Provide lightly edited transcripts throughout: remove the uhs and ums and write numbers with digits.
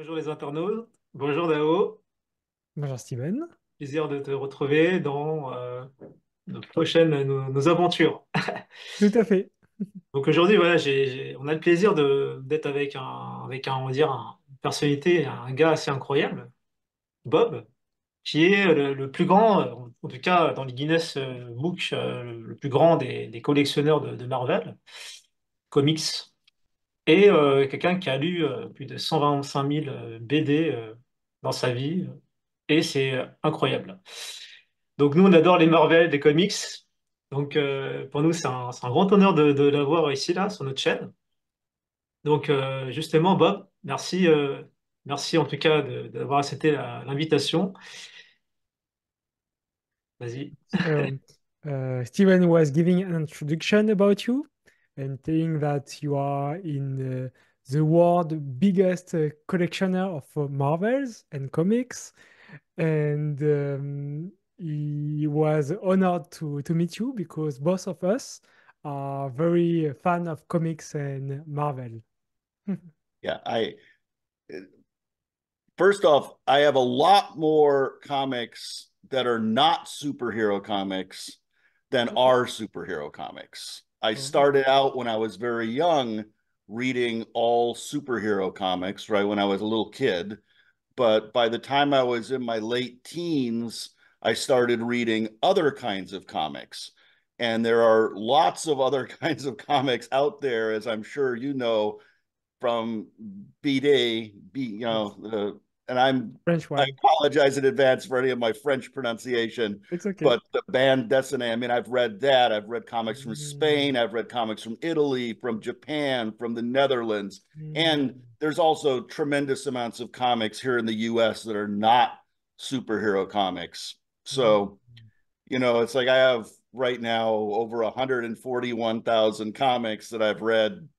Bonjour les internautes, bonjour Dao, Bonjour Steven. plaisir de te retrouver dans nos prochaines nos aventures. Tout à fait. Donc aujourd'hui, voilà, on a le plaisir d'être avec un, on va dire, une personnalité, un gars assez incroyable, Bob, qui est le plus grand, en tout cas dans les Guinness Book, le plus grand des collectionneurs de Marvel, comics, et quelqu'un qui a lu plus de 125 000 BD dans sa vie, et c'est incroyable. Donc nous, on adore les Marvel, les comics. Donc pour nous, c'est un grand honneur de l'avoir ici, là, sur notre chaîne. Donc justement, Bob, merci en tout cas d'avoir accepté l'invitation. Vas-y. So, Steven was giving an introduction about you and saying that you are in the world biggest collectioner of Marvels and comics. And he was honored to meet you because both of us are very fan of comics and Marvel. Yeah, first off, I have a lot more comics that are not superhero comics than are superhero comics. I Oh. started out when I was very young reading all superhero comics, right, when I was a little kid. But by the time I was in my late teens, I started reading other kinds of comics. And there are lots of other kinds of comics out there, as I'm sure you know, from BD, Yes. and French I one. apologize in advance for any of my French pronunciation, It's okay. but the band Dessinée, I mean, I've read that. I've read comics from Mm, Spain. I've read comics from Italy, from Japan, from the Netherlands. And mm, there's also tremendous amounts of comics here in the US that are not superhero comics. mm. So, it's like I have right now over 141,000 comics that I've read,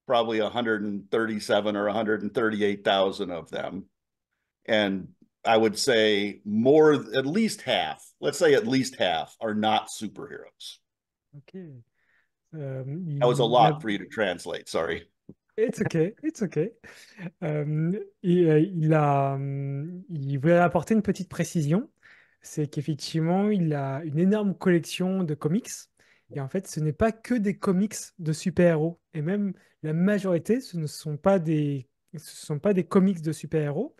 probably 137 or 138,000 of them. And I would say more, at least half, let's say at least half are not superheroes. Ok. That was a Il a... lot for you to translate. Sorry. It's okay, it's okay. Il voulait apporter une petite précision, c'est qu'effectivement, il a une énorme collection de comics. Et en fait, ce n'est pas que des comics de super-héros. Et même la majorité, ce sont pas des comics de super-héros.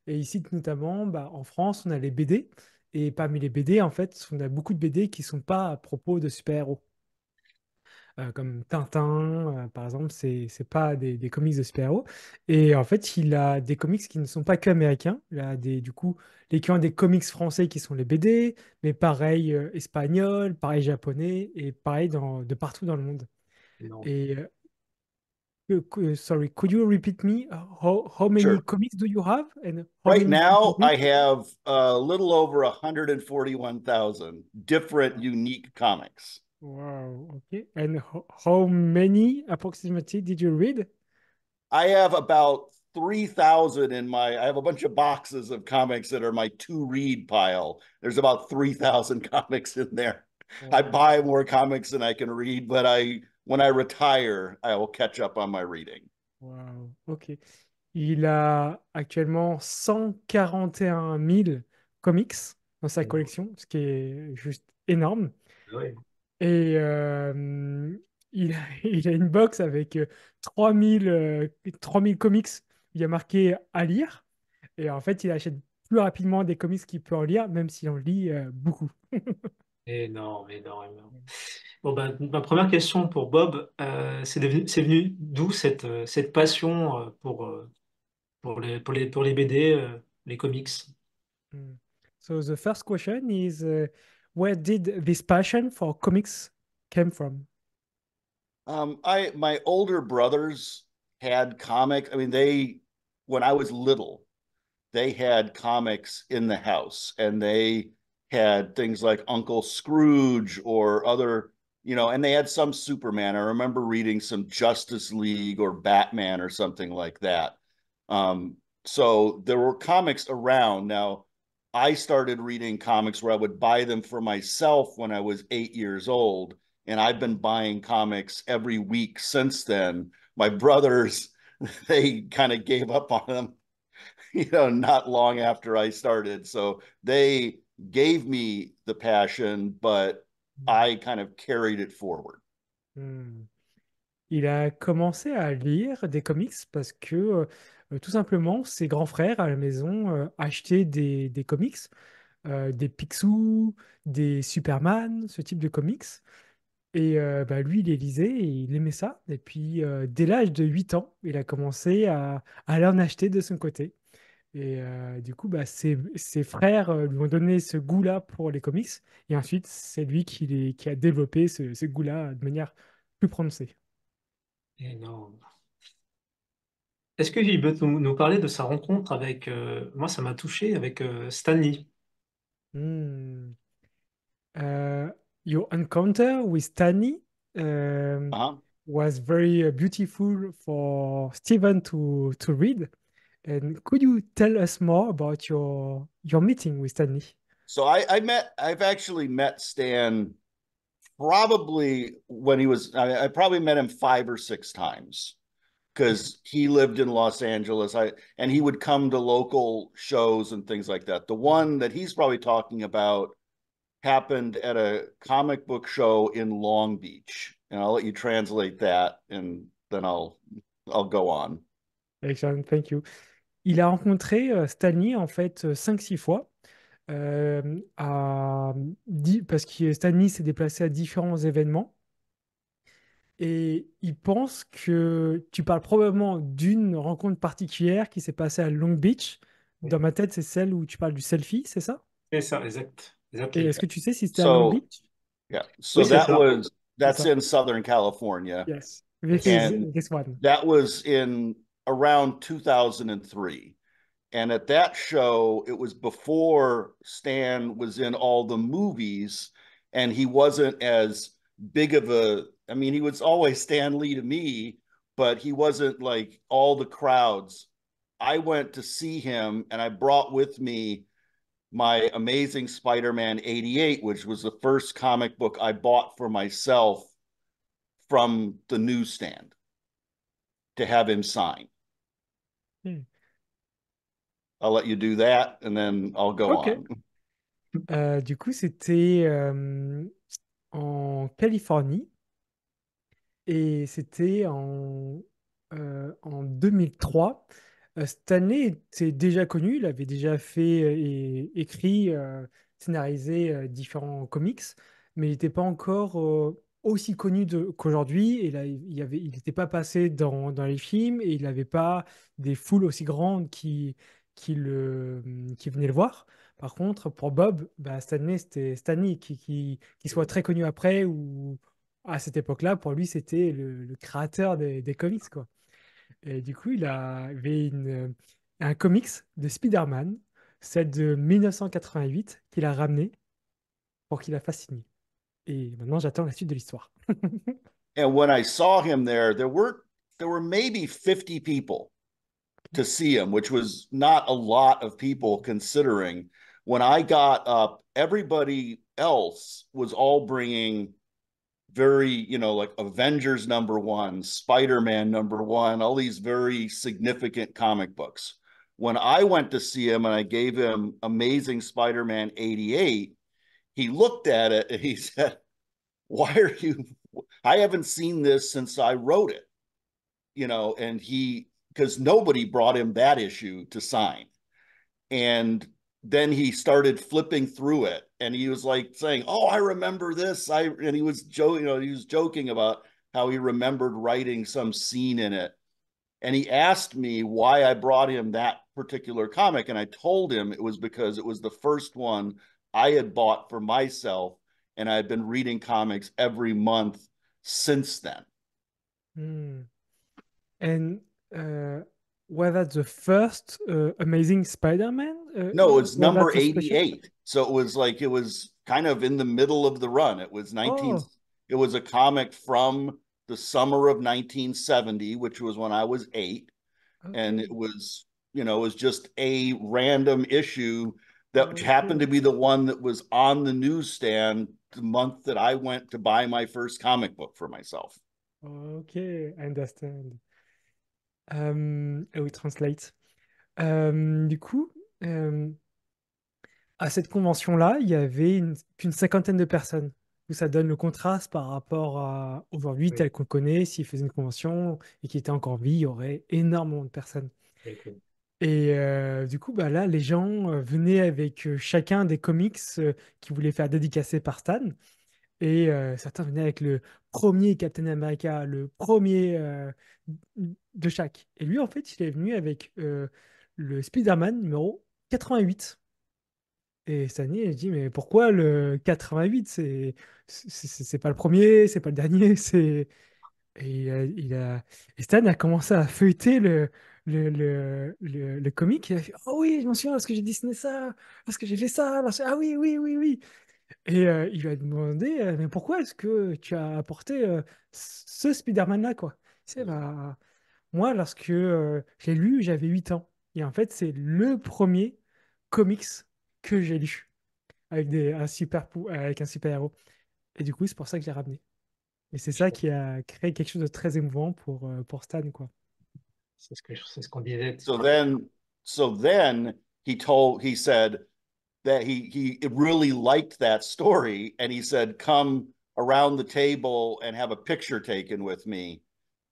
Et ici, notamment, bah, en France, on a les BD. Et parmi les BD, en fait, on a beaucoup de BD qui ne sont pas à propos de super-héros. Comme Tintin, par exemple, c'est pas des comics de super-héros. Et en fait, il a des comics qui ne sont pas que américains. Il a du coup, les qui ont des comics français qui sont les BD, mais pareil espagnol, pareil japonais, et pareil de partout dans le monde. Non. Et sorry, could you repeat me how many Sure. comics do you have and how Right many do you now, I read? have a little over 141,000 different unique comics. Wow, okay. And how many approximately did you read? I have about 3,000 in I have a bunch of boxes of comics that are my to read pile. There's about 3,000 comics in there. I Wow. buy more comics than I can read, but when I retire, I will catch up on my reading. Wow, ok. Il a actuellement 141 000 comics dans sa collection, ce qui est juste énorme. Oui. Et il a une box avec 3000 comics. Il a marqué à lire. Et en fait, il achète plus rapidement des comics qu'il peut en lire, même s'il en lit beaucoup. Énorme, énorme, énorme. Bon, ben, ma première question pour Bob, c'est venu d'où cette passion pour les BD, les comics? Mm. So the first question is, where did this passion for comics came from? My older brothers had comic. I mean, when I was little, they had comics in the house, and they had things like Uncle Scrooge or other, and they had some Superman. I remember reading some Justice League or Batman or something like that. So there were comics around. Now, I started reading comics where I would buy them for myself when I was 8 years old. And I've been buying comics every week since then. My brothers, they kind of gave up on them not long after I started. So they gave me the passion, but I kind of carried it forward. Hmm. Il a commencé à lire des comics parce que tout simplement ses grands frères à la maison achetaient des comics, des Picsou, des Superman, ce type de comics. Et bah, lui, il les lisait et il aimait ça. Et puis, dès l'âge de 8 ans, il a commencé à aller en acheter de son côté. Et du coup, bah, ses frères lui ont donné ce goût-là pour les comics. Et ensuite, c'est lui qui a développé ce goût-là de manière plus prononcée. Énorme. Est-ce qu'il peut nous parler de sa rencontre avec, moi ça m'a touché, avec Stanley. Hmm. Uh, your encounter with Stanley um, Uh-huh. was very beautiful for Stephen to read. And could you tell us more about your meeting with Stanley? So I've actually met Stan probably when I probably met him 5 or 6 times because he lived in Los Angeles. And he would come to local shows and things like that. The one that he's probably talking about happened at a comic book show in Long Beach. And I'll let you translate that and then I'll go on. Excellent, thank you. Il a rencontré Stanley en fait 5 6 fois parce que Stanley s'est déplacé à différents événements et il pense que tu parles probablement d'une rencontre particulière qui s'est passée à Long Beach. Dans ma tête, c'est celle où tu parles du selfie, c'est ça? C'est ça, exact. Et Exactly. est-ce que tu sais si c'était à Long So Beach? yeah, Oui, so c'est ça. C'est that's ça. in Southern California. Yes. This Yes. is And this one. that was in around 2003. And at that show, it was before Stan was in all the movies, and he wasn't as big of a. I mean, he was always Stan Lee to me, but he wasn't like all the crowds. I went to see him, and I brought with me my Amazing Spider-Man '88, which was the first comic book I bought for myself from the newsstand to have him sign. Hmm. I'll let you do that, and then I'll go Ok. on. Du coup, c'était en Californie. Et c'était en 2003. Stanley était déjà connu, il avait déjà fait et écrit, scénarisé différents comics, mais il n'était pas encore aussi connu qu'aujourd'hui. Et là, il n'était pas passé dans les films et il n'avait pas des foules aussi grandes qui venaient le voir. Par contre, pour Bob, bah, Stanley, c'était Stanley qui soit très connu après ou à cette époque-là, pour lui, c'était le créateur des comics, quoi. Et du coup, il avait un comics de Spider-Man, celle de 1988, qu'il a ramené pour qu'il la fasse signer. Et maintenant, j'attends la suite de l'histoire. And when I saw him there were maybe 50 people to see him, which was not a lot of people considering. When I got up, everybody else was all bringing very, like Avengers #1, Spider-Man #1, all these very significant comic books. When I went to see him and I gave him Amazing Spider-Man '88, he looked at it and he said, "Why are you? I haven't seen this since I wrote it." And because nobody brought him that issue to sign. And then he started flipping through it and he was like saying, "Oh, I remember this." And he was joking, he was joking about how he remembered writing some scene in it. And he asked me why I brought him that particular comic. And I told him it was because it was the first one I had bought for myself. And I had been reading comics every month since then. Hmm. And uh, was that the first Amazing Spider-Man? No, it was Was number that a special? 88. So it was kind of in the middle of the run. Oh, It was a comic from the summer of 1970, which was when I was 8. And ok. it was just a random issue that happened to Ok. be the one that was on the newsstand the month that I went to buy my first comic book for myself. Ok, I understand. I will translate. Du coup, euh, à cette convention-là, il y avait qu'une cinquantaine de personnes. Où ça donne le contraste par rapport à aujourd'hui Oui, tel qu'on le connaît. S'il faisait une convention et qu'il était encore en vie, il y aurait énormément de personnes. ok. Et du coup, bah là, les gens venaient avec chacun des comics qu'ils voulaient faire dédicacer par Stan. Et certains venaient avec le premier Captain America, le premier de chaque. Et lui, en fait, il est venu avec le Spider-Man numéro 88. Et Stanley, il dit, mais pourquoi le 88? C'est pas le premier, c'est pas le dernier, c'est... Et, et Stan a commencé à feuilleter le comic. Il a fait, oh oui, je m'en souviens, parce que j'ai dessiné ça, parce que j'ai fait ça. Ah oui, oui, oui, oui. Et il lui a demandé, mais pourquoi est-ce que tu as apporté ce Spider-Man-là, quoi? C'est bah, moi, lorsque j'ai lu, j'avais 8 ans. Et en fait, c'est le premier comics que j'ai lu avec avec un super-héros. Et du coup, c'est pour ça que j'ai ramené. Et c'est ça qui a créé quelque chose de très émouvant pour Stan, quoi. C'est ce qu'on disait. So then he said that he really liked that story, and he said, "Come around the table and have a picture taken with me."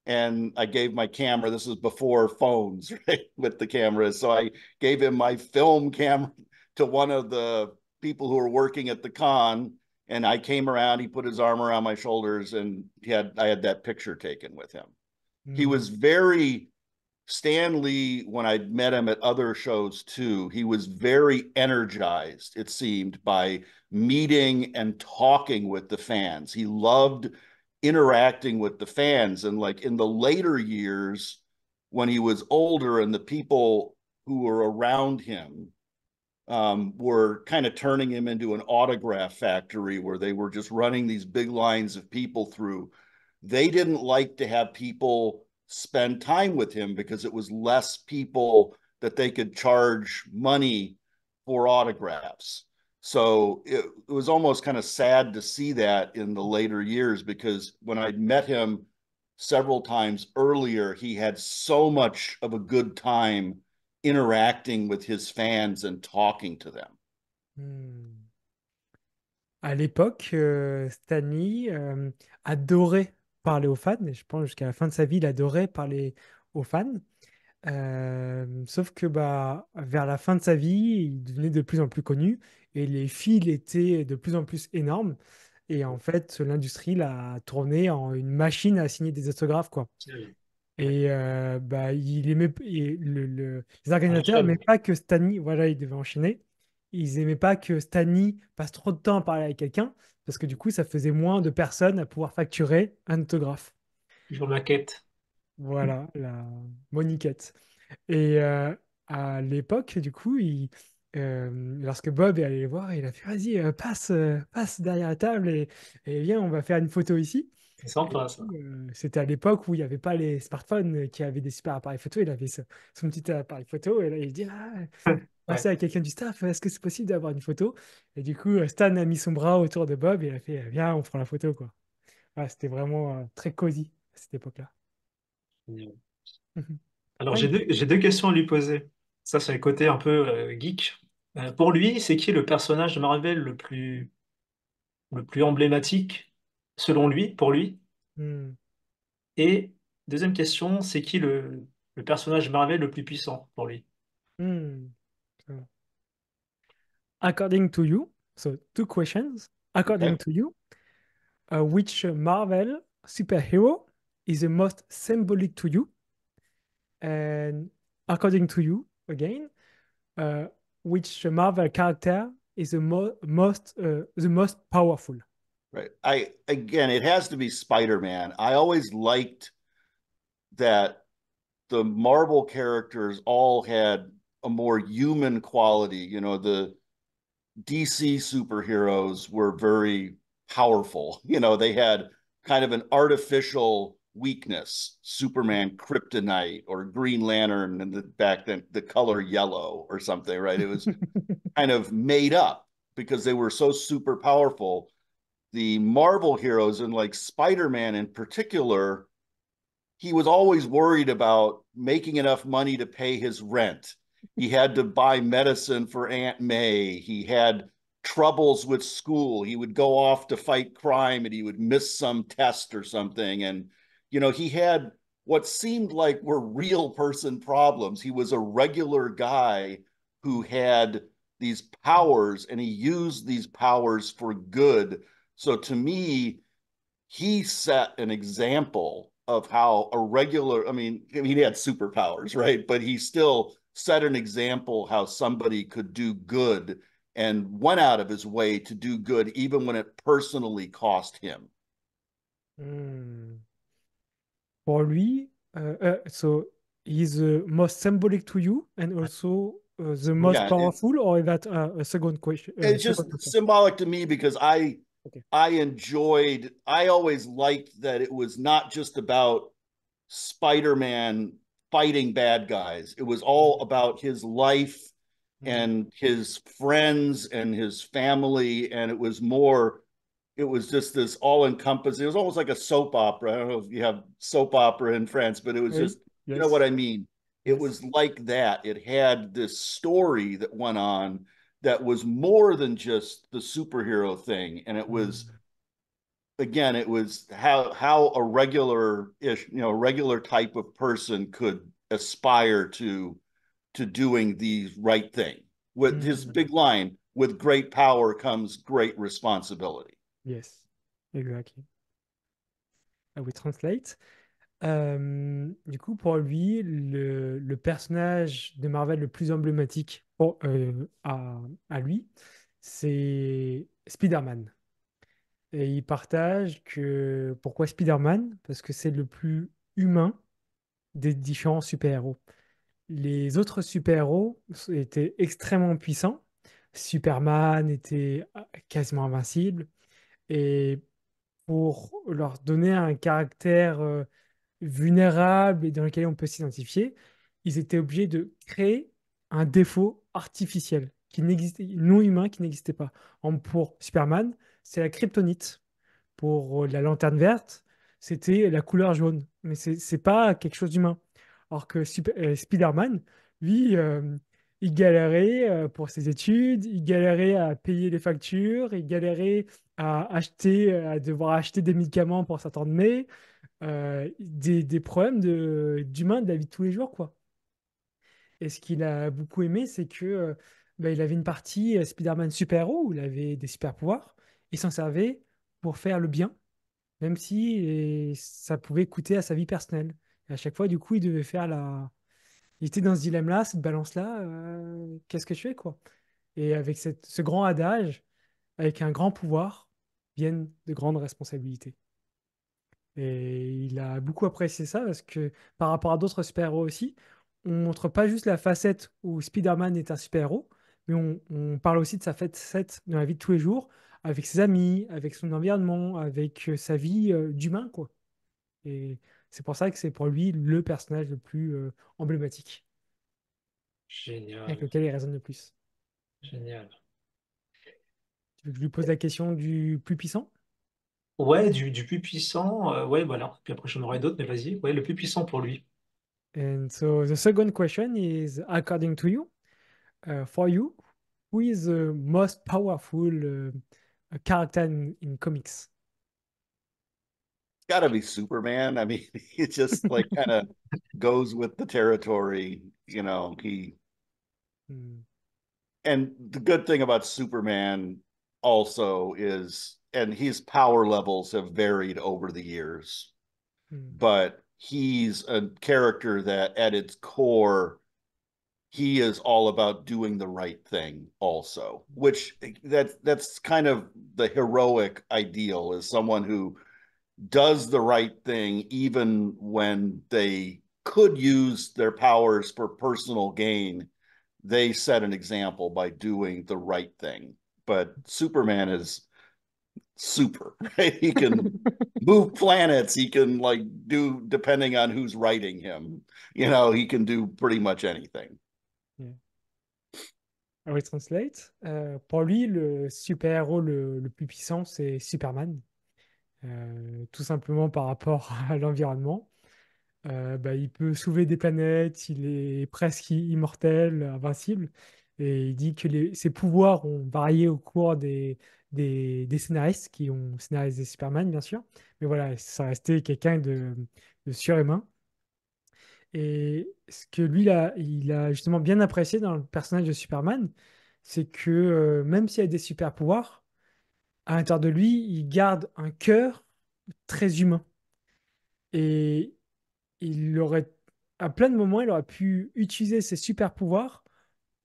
And I gave my camera. This was before phones, right, with the cameras. So I gave him my film camera to one of the people who were working at the con, and I came around. He put his arm around my shoulders, and I had that picture taken with him. He was Hmm. very Stan Lee, when I met him at other shows too, he was very energized, it seemed, by meeting and talking with the fans. He loved interacting with the fans. And like in the later years, when he was older and the people who were around him were kind of turning him into an autograph factory where they were just running these big lines of people through. They didn't like to have people spend time with him because it was less people that they could charge money for autographs. So it was almost kind of sad to see that in the later years, because when I met him several times earlier, he had so much of a good time interacting with his fans and talking to them. Hmm. À l'époque, Stanley adorait parler aux fans, et je pense jusqu'à la fin de sa vie, il adorait parler aux fans. Sauf que bah, vers la fin de sa vie, il devenait de plus en plus connu et les fils étaient de plus en plus énormes. Et en fait, l'industrie l'a tourné en une machine à signer des autographes, quoi. Ouais. Et bah, il aimait, et les À la organisateurs n'aimaient chaîne. pas que Stanley, voilà, il devait enchaîner. Ils n'aimaient pas que Stanley passe trop de temps à parler avec quelqu'un, parce que du coup, ça faisait moins de personnes à pouvoir facturer un autographe. Toujours maquette. Voilà, la moniquette. Et à l'époque, du coup, lorsque Bob est allé le voir, il a fait, vas-y, passe derrière la table et viens, on va faire une photo ici. C'est Et du sympa, coup, ça. c'était à l'époque où il n'y avait pas les smartphones qui avaient des super appareils photo. Il avait son petit appareil photo et là, il dit, ah, Ouais. passer à quelqu'un du staff, est-ce que c'est possible d'avoir une photo? Et du coup, Stan a mis son bras autour de Bob et il a fait, viens, on prend la photo, quoi. Voilà, c'était vraiment très cosy à cette époque-là. Alors, Ouais. j'ai deux questions à lui poser. Ça, c'est le côté un peu geek. Pour lui, c'est qui le personnage de Marvel le plus emblématique, selon lui, pour lui? Hmm. Et deuxième question, c'est qui le personnage Marvel le plus puissant pour lui? Hmm. So, according to you, so two questions. Okay. According to you, which Marvel superhero is the most symbolic to you? And according to you, again, uh, which Marvel character is the most powerful? Right. Again, it has to be Spider-Man. I always liked that the Marvel characters all had a more human quality. You know, the DC superheroes were very powerful. You know, they had kind of an artificial weakness, Superman kryptonite, or Green Lantern, and back then the color yellow or something, right? It was kind of made up because they were so super powerful. The Marvel heroes, and like Spider-Man in particular, he was always worried about making enough money to pay his rent. He had to buy medicine for Aunt May. He had troubles with school. He would go off to fight crime and he would miss some test or something. And, he had what seemed like were real person problems. He was a regular guy who had these powers and he used these powers for good. So to me, he set an example of how a regular, he had superpowers, right? But he still set an example how somebody could do good and went out of his way to do good, even when it personally cost him. Hmm. Pour lui, so he's the most symbolic to you and also the most Yeah, powerful, or is that a second question? it's Second just answer? symbolic to me because Okay. I always liked that it was not just about Spider-Man fighting bad guys. It was all about his life Hmm. and his friends and his family. And it was just this all encompassing. It was almost like a soap opera. I don't know if you have soap opera in France, but it was Oui. just, you know what Yes. I mean? It Yes. was like that. It had this story that went on that was more than just the superhero thing. And it was, Hmm. again, it was how a regular type of person could aspire to doing the right thing. With his Hmm. big line, with great power comes great responsibility. Yes. Exactly. I will translate. Du coup, pour lui, le personnage de Marvel le plus emblématique à lui, c'est Spider-Man. Et il partage que pourquoi Spider-Man? Parce que c'est le plus humain des différents super-héros. Les autres super-héros étaient extrêmement puissants. Superman était quasiment invincible. Et pour leur donner un caractère vulnérables et dans lesquels on peut s'identifier, ils étaient obligés de créer un défaut artificiel qui n'existait, non humain qui n'existait pas. Pour Superman, c'est la kryptonite. Pour la lanterne verte, c'était la couleur jaune. Mais c'est pas quelque chose d'humain. Alors que Spider-Man, lui, il galérait pour ses études, il galérait à payer les factures, il galérait à devoir acheter des médicaments pour s'entendre des problèmes d'humain de la vie de tous les jours, quoi. Et ce qu'il a beaucoup aimé, c'est que il avait une partie Spider-Man super-héros où il avait des super-pouvoirs. Il s'en servait pour faire le bien, même si ça pouvait coûter à sa vie personnelle. Et à chaque fois, du coup, il devait faire la. Il était dans ce dilemme-là, cette balance-là. Qu'est-ce que je fais, quoi? Et avec ce grand adage, avec un grand pouvoir, viennent de grandes responsabilités. Et il a beaucoup apprécié ça parce que par rapport à d'autres super-héros aussi, on montre pas juste la facette où Spider-Man est un super-héros, mais on parle aussi de sa facette dans la vie de tous les jours, avec ses amis, avec son environnement, avec sa vie d'humain, quoi. Et c'est pour ça que c'est pour lui le personnage le plus emblématique, avec Génial, lequel il résonne le plus. génial. Tu veux que je lui pose la question du plus puissant? Ouais, du plus puissant, ouais, voilà. Puis après, j'en aurai d'autres, mais vas-y. Ouais, le plus puissant pour lui. And so the second question is, according to you, for you, who is the most powerful character in comics? Got to be Superman. It just like kind of goes with the territory. He Hmm, and the good thing about Superman also is, and his power levels have varied over the years, hmm, but he's a character that at its core he is all about doing the right thing also, which that's kind of the heroic ideal, is someone who does the right thing even when they could use their powers for personal gain. They set an example by doing the right thing. But Superman is super, right? He can move planets. He can like do, depending on who's writing him, he can do pretty much anything. yeah. I will translate. Pour lui, le super-héros le plus puissant, c'est Superman. Tout simplement par rapport à l'environnement. Il peut soulever des planètes, il est presque immortel, invincible. Et il dit que ses pouvoirs ont varié au cours des scénaristes qui ont scénarisé Superman, bien sûr. Mais voilà, ça restait quelqu'un de surhumain. Et ce que lui, il a justement bien apprécié dans le personnage de Superman, c'est que même s'il a des super pouvoirs, à l'intérieur de lui, il garde un cœur très humain. Et il aurait, à plein de moments, il aurait pu utiliser ses super pouvoirs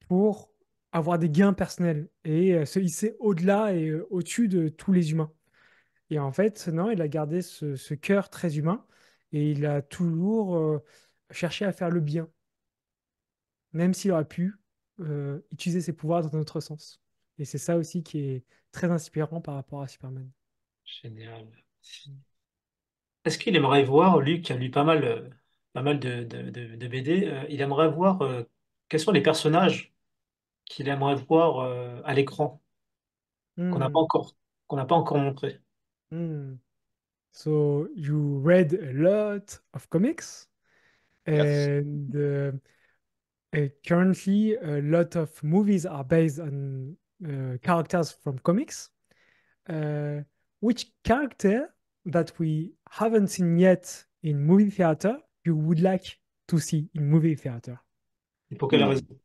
pour avoir des gains personnels et se hisser au-delà et au-dessus de tous les humains. Et en fait, non, il a gardé ce cœur très humain et il a toujours cherché à faire le bien, même s'il aurait pu utiliser ses pouvoirs dans un autre sens. Et c'est ça aussi qui est très inspirant par rapport à Superman. Génial. Est-ce qu'il aimerait voir, lui qui a lu pas mal de BD, il aimerait voir quels sont les personnages qu'il aimerait voir à l'écran, qu'on n'a pas Hmm, encore, qu'on n'a pas encore montré. hmm. So you read a lot of comics, Yes. and currently a lot of movies are based on characters from comics. Uh, which character that we haven't seen yet in movie theater you would like to see in movie theater, Et pour quelle raison? Hmm.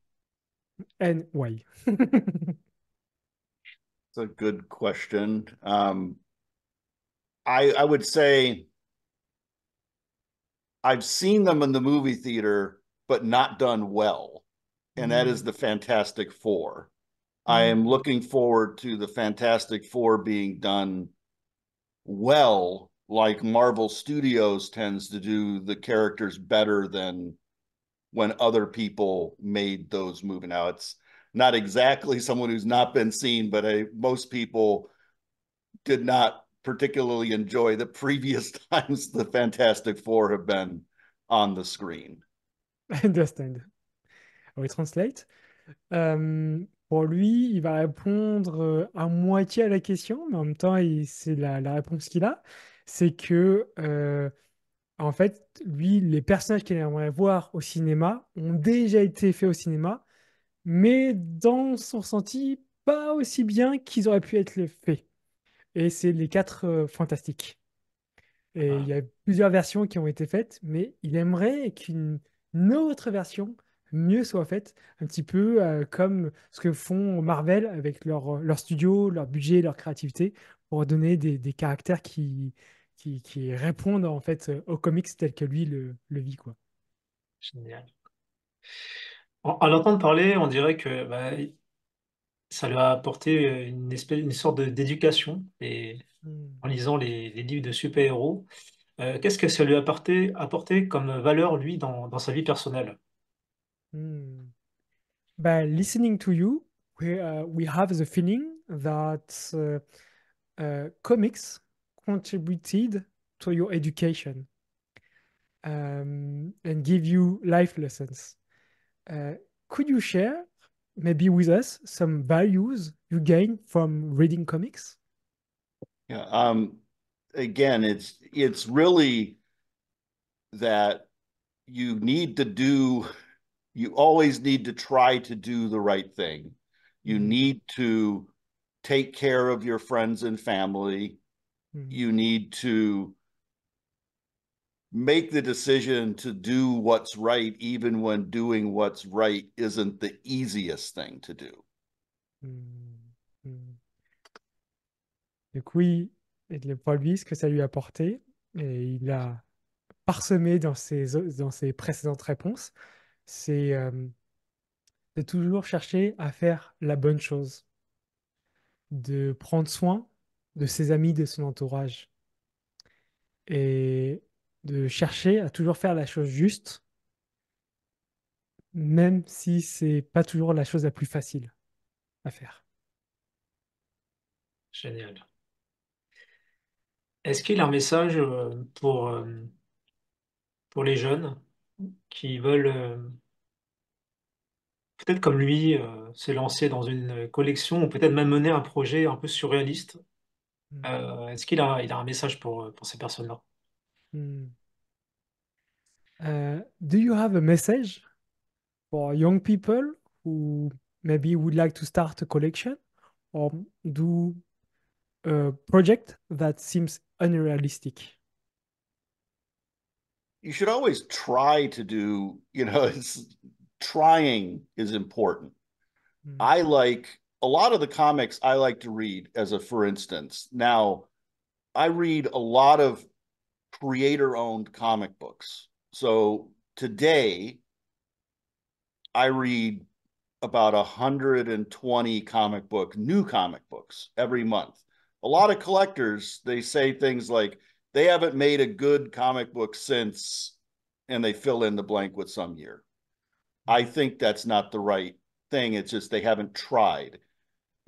and why? It's a good question. I would say I've seen them in the movie theater, but not done well. And that is Mm, the Fantastic Four. I am mm, looking forward to the Fantastic Four being done well, like Marvel Studios tends to do the characters better than when other people made those movies. Now, it's not exactly someone who's not been seen, but most people did not particularly enjoy the previous times the Fantastic Four have been on the screen. I understand. I will translate. Pour lui, il va répondre à moitié à la question, mais en même temps, c'est la réponse qu'il a. C'est que, en fait, lui, les personnages qu'il aimerait voir au cinéma ont déjà été faits au cinéma, mais dans son ressenti, pas aussi bien qu'ils auraient pu être les faits. Et c'est les quatre fantastiques. Et il Ah, y a plusieurs versions qui ont été faites, mais il aimerait qu'une autre version mieux soit faite, un petit peu comme ce que font Marvel avec leur studio, leur budget, leur créativité, pour donner des caractères qui répondent en fait aux comics tel que lui le vit, quoi. génial. À l'entendre parler, on dirait que bah, ça lui a apporté une sorte d'éducation et Hmm. en lisant les livres de super-héros. Qu'est-ce que ça lui a apporté comme valeur, lui, dans sa vie personnelle? Hmm. By listening to you, we have the feeling that comics contributed to your education and give you life lessons. Uh, could you share maybe with us some values you gain from reading comics? Yeah. Again, it's really that you need to do you always need to try to do the right thing. You Mm, need to take care of your friends and family. mm, You need to make the decision to do what's right, even when doing what's right isn't the easiest thing to do. mm, mm. Donc oui, pour lui, ce que ça lui a apporté, et il a parsemé dans ses précédentes réponses, c'est de toujours chercher à faire la bonne chose, de prendre soin de ses amis, de son entourage, et de chercher à toujours faire la chose juste, même si c'est pas toujours la chose la plus facile à faire. Génial. Est-ce qu'il a un message pour les jeunes qui veulent, peut-être comme lui, se lancer dans une collection ou peut-être même mener un projet un peu surréaliste? Mm. Est-ce il a un message pour ces personnes-là? Mm. Do you have a message for young people who maybe would like to start a collection or do a project that seems unrealistic? You should always try to do, it's trying is important. Mm, I like a lot of the comics I like to read as a for instance. Now, I read a lot of creator owned comic books. So today I read about 120 new comic books every month. A lot of collectors, they say things like they haven't made a good comic book since, and they fill in the blank with some year. I mm, think that's not the right thing. It's just they haven't tried.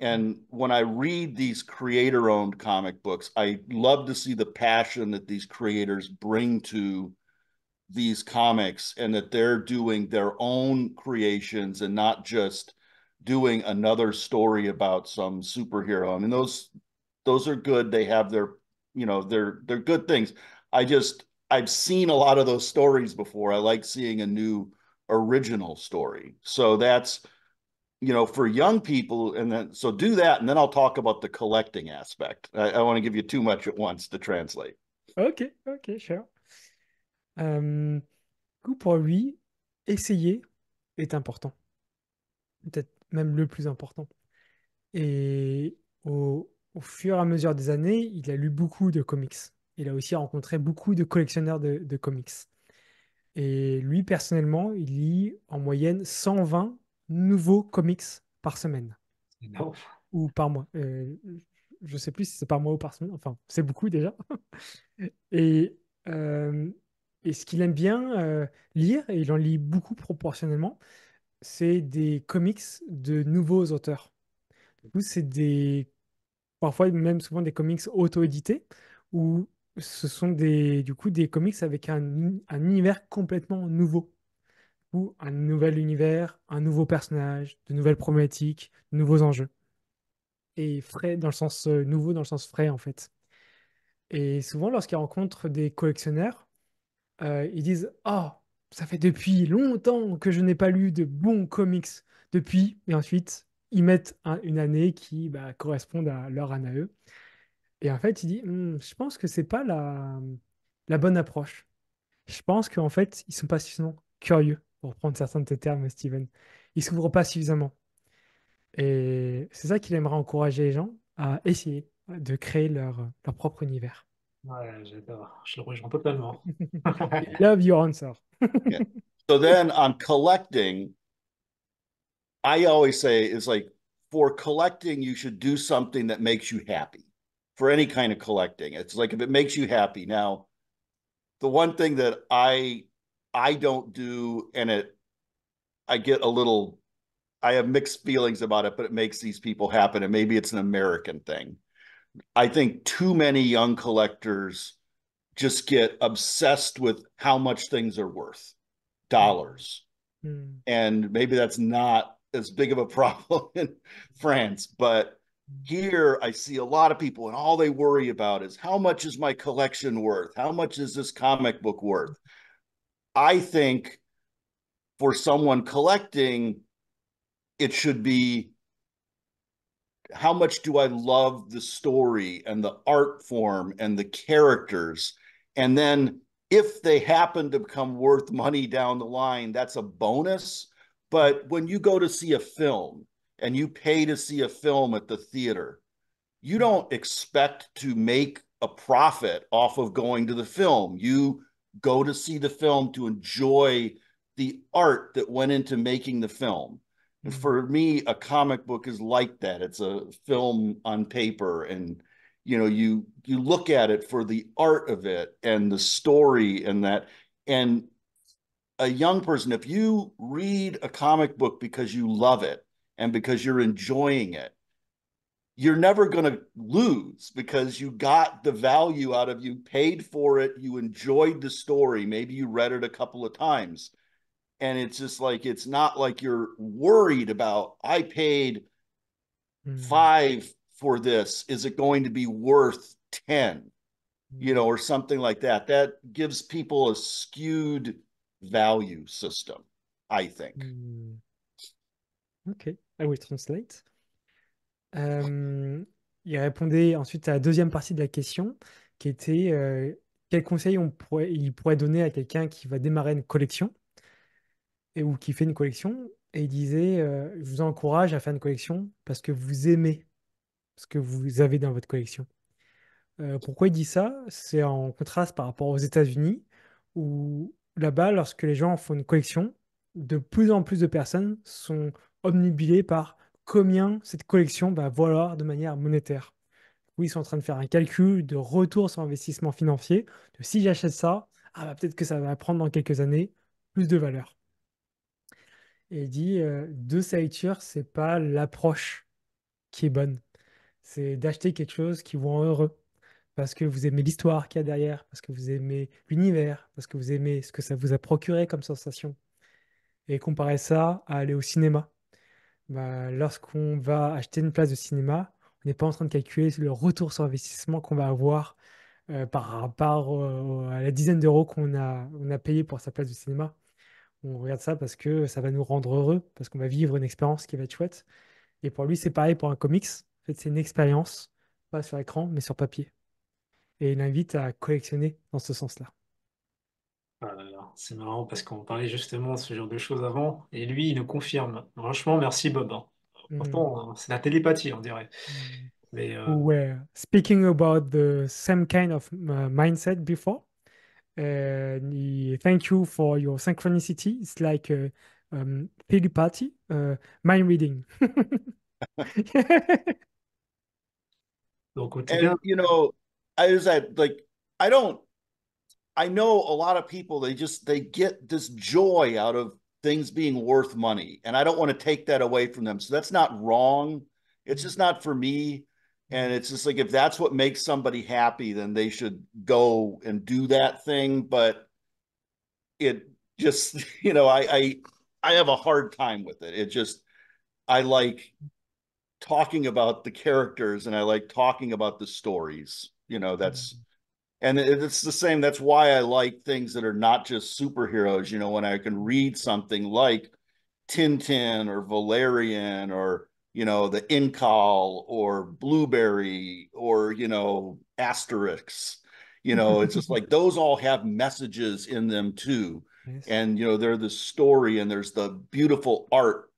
mm, And when I read these creator owned comic books, I love to see the passion that these creators bring to these comics and that they're doing their own creations and not just doing another story about some superhero. I mean, those are good. They have their, they're good things. I've seen a lot of those stories before. I like seeing a new original story. So that's, for young people, and then so do that, and then I'll talk about the collecting aspect. I want to give you too much at once to translate. ok, ok, sure. Du coup, pour lui, essayer est important, peut-être même le plus important. Et au fur et à mesure des années, il a lu beaucoup de comics. Il a aussi rencontré beaucoup de collectionneurs de comics. Et lui, personnellement, il lit en moyenne 120 nouveaux comics par semaine Non. ou par mois. Je ne sais plus si c'est par mois ou par semaine. Enfin, c'est beaucoup déjà. Et, euh, et ce qu'il aime bien lire, et il en lit beaucoup proportionnellement, c'est des comics de nouveaux auteurs. Du coup, c'est parfois même souvent des comics auto-édités, où ce sont du coup, des comics avec un univers complètement nouveau, ou un nouvel univers, un nouveau personnage, de nouvelles problématiques, de nouveaux enjeux. Et frais dans le sens nouveau, dans le sens frais, en fait. Et souvent, lorsqu'ils rencontrent des collectionneurs, ils disent: «Oh, ça fait depuis longtemps que je n'ai pas lu de bons comics depuis.» Et ensuite, ils mettent une année qui correspond à leur année à eux. Et en fait, il dit: Je pense que c'est pas la bonne approche. Je pense qu'en fait, ils sont pas suffisamment curieux, pour reprendre certains de tes termes, Steven. Ils s'ouvrent pas suffisamment. Et c'est ça qu'il aimerait encourager les gens à essayer de créer leur propre univers. Ouais, j'adore. Je le rejoins totalement. Love your answer. Yeah. So then on collecting, I always say is like for collecting, you should do something that makes you happy. For any kind of collecting, it's like if it makes you happy. Now, the one thing that I don't do, and I get a little, I have mixed feelings about it, but it makes these people happen, and maybe it's an American thing. I think too many young collectors just get obsessed with how much things are worth, dollars. Mm, And maybe that's not as big of a problem in France, but here I see a lot of people and all they worry about is how much is my collection worth? How much is this comic book worth? I think for someone collecting, it should be how much do I love the story and the art form and the characters? And then if they happen to become worth money down the line, that's a bonus. But when you go to see a film and you pay to see a film at the theater, you don't expect to make a profit off of going to the film. You go to see the film to enjoy the art that went into making the film. And mm, for me, a comic book is like that. It's a film on paper, and you look at it for the art of it and the story and that. And a young person, if you read a comic book because you love it and because you're enjoying it, you're never going to lose because you got the value out of, you paid for it, you enjoyed the story, maybe you read it a couple of times, and it's just like it's not like you're worried about, I paid mm, 5 for this, is it going to be worth 10, mm, or something like that. That gives people a skewed value system, I think. Hmm. Ok, I will translate. Euh, il répondait ensuite à la deuxième partie de la question, qui était quel conseil il pourrait donner à quelqu'un qui va démarrer une collection ou qui fait une collection. Et il disait, je vous encourage à faire une collection parce que vous aimez ce que vous avez dans votre collection. Pourquoi il dit ça? C'est en contraste par rapport aux États-Unis, où là-bas, lorsque les gens font une collection, de plus en plus de personnes sont obnubilées par combien cette collection va valoir de manière monétaire. Oui, ils sont en train de faire un calcul de retour sur investissement financier, de si j'achète ça, ah bah, peut-être que ça va prendre dans quelques années plus de valeur. Et il dit, de sa lecture, c'est pas l'approche qui est bonne, c'est d'acheter quelque chose qui vous rend heureux parce que vous aimez l'histoire qu'il y a derrière, parce que vous aimez l'univers, parce que vous aimez ce que ça vous a procuré comme sensation. Et comparer ça à aller au cinéma. Bah, lorsqu'on va acheter une place de cinéma, on n'est pas en train de calculer le retour sur investissement qu'on va avoir par rapport à la dizaine d'euros on a payé pour sa place de cinéma. On regarde ça parce que ça va nous rendre heureux, parce qu'on va vivre une expérience qui va être chouette. Et pour lui, c'est pareil pour un comics. En fait, c'est une expérience, pas sur écran, mais sur papier. Et il invite à collectionner dans ce sens-là. C'est marrant parce qu'on parlait justement de ce genre de choses avant, et lui, il nous confirme. Franchement, merci Bob, hein. Mm. Pourtant, c'est la télépathie, on dirait. Mm. Mais Who were speaking about the same kind of mindset before. Thank you for your synchronicity. It's like a telepathy, mind reading. donc, en tout cas, And I was at like I don't I know a lot of people they get this joy out of things being worth money, and I don't want to take that away from them. So that's not wrong. It's just not for me. And it's just like if that's what makes somebody happy, then they should go and do that thing. But it just, I have a hard time with it. It just I like talking about the characters and I like talking about the stories. That's and it's the same. That's why I like things that are not just superheroes. When I can read something like Tintin or Valerian or the Incal or Blueberry or Asterix. It's just like those all have messages in them too. Yes. And they're the story and there's the beautiful art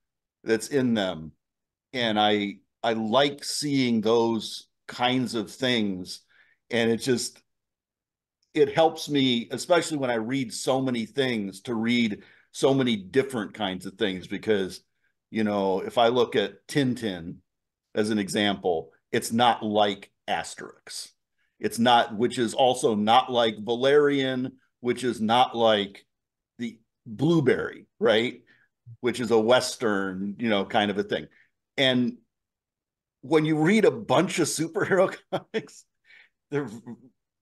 that's in them. And I like seeing those kinds of things. And it helps me, especially when I read so many things, to read so many different kinds of things. Because, if I look at Tintin as an example, it's not like Asterix. It's not, which is also not like Valerian, which is not like the Blueberry, right? Which is a Western, kind of a thing. And when you read a bunch of superhero comics, they're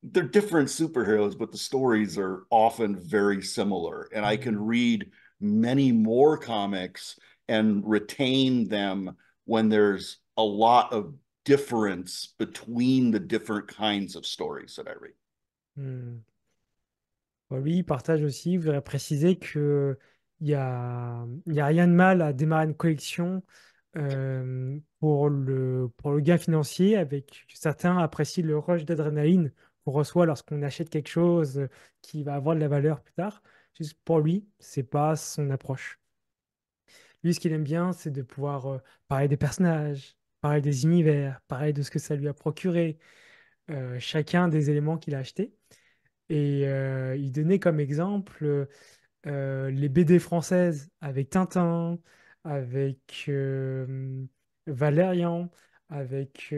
they're different superheroes, but the stories are often very similar. And I can read many more comics and retain them when there's a lot of difference between the different kinds of stories that I read. Mm. Bon, lui, il partage aussi, il voudrait préciser que il y a rien de mal à démarrer une collection pour le gain financier, avec certains apprécient le rush d'adrénaline qu'on reçoit lorsqu'on achète quelque chose qui va avoir de la valeur plus tard. Juste pour lui, c'est pas son approche. Lui, ce qu'il aime bien, c'est de pouvoir parler des personnages, parler des univers, parler de ce que ça lui a procuré, chacun des éléments qu'il a achetés. Et il donnait comme exemple les BD françaises avec Tintin, avec Valérian, avec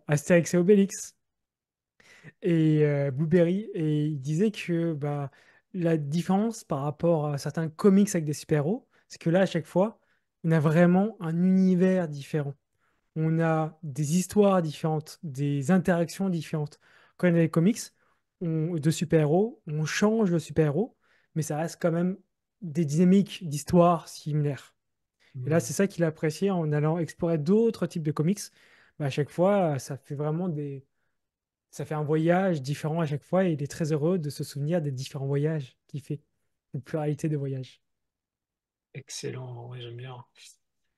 Astérix et Obélix et Blueberry. Et il disait que bah, la différence par rapport à certains comics avec des super-héros, c'est que là, à chaque fois, on a vraiment un univers différent. On a des histoires différentes, des interactions différentes. Quand on a les comics de super-héros, on change le super-héros, mais ça reste quand même des dynamiques d'histoire similaires. Et là, c'est ça qu'il a apprécié en allant explorer d'autres types de comics. Bah, à chaque fois, ça fait vraiment Ça fait un voyage différent à chaque fois et il est très heureux de se souvenir des différents voyages qu'il fait, une pluralité de voyages. Excellent, ouais, j'aime bien.